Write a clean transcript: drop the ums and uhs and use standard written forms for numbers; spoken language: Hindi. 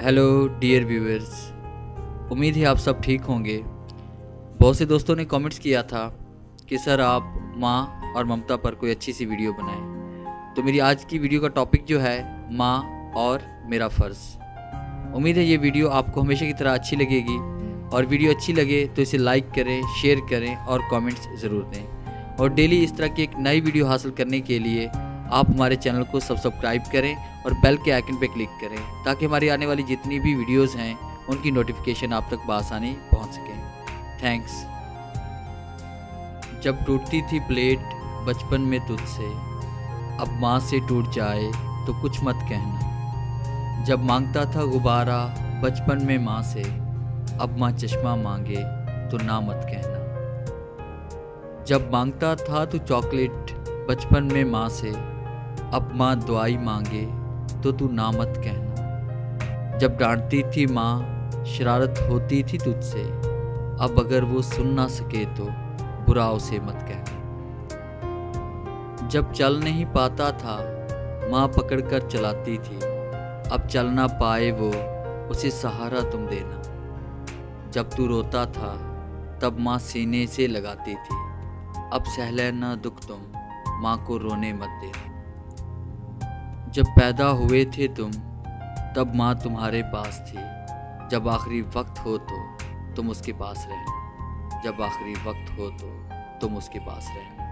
हेलो डियर व्यूअर्स, उम्मीद है आप सब ठीक होंगे। बहुत से दोस्तों ने कमेंट्स किया था कि सर आप माँ और ममता पर कोई अच्छी सी वीडियो बनाएं। तो मेरी आज की वीडियो का टॉपिक जो है माँ और मेरा फ़र्ज़। उम्मीद है ये वीडियो आपको हमेशा की तरह अच्छी लगेगी, और वीडियो अच्छी लगे तो इसे लाइक करें, शेयर करें और कमेंट्स ज़रूर दें। और डेली इस तरह की एक नई वीडियो हासिल करने के लिए आप हमारे चैनल को सब्सक्राइब करें और बेल के आइकन पर क्लिक करें, ताकि हमारी आने वाली जितनी भी वीडियोस हैं उनकी नोटिफिकेशन आप तक बआसानी पहुंच सकें। थैंक्स। जब टूटती थी प्लेट बचपन में तुझसे, अब माँ से टूट जाए तो कुछ मत कहना। जब मांगता था गुब्बारा बचपन में माँ से, अब माँ चश्मा मांगे तो ना मत कहना। जब मांगता था तू चॉकलेट बचपन में माँ से, अब माँ दुआई मांगे तो तू ना मत कहना। जब डांटती थी माँ शरारत होती थी तुझसे, अब अगर वो सुन ना सके तो बुरा उसे मत कहना। जब चल नहीं पाता था माँ पकड़ कर चलाती थी, अब चल ना पाए वो उसे सहारा तुम देना। जब तू रोता था तब माँ सीने से लगाती थी, अब सह लेना दुख तुम माँ को रोने मत देना। जब पैदा हुए थे तुम तब माँ तुम्हारे पास थी, जब आखिरी वक्त हो तो तुम उसके पास रहना। जब आखिरी वक्त हो तो तुम उसके पास रहना।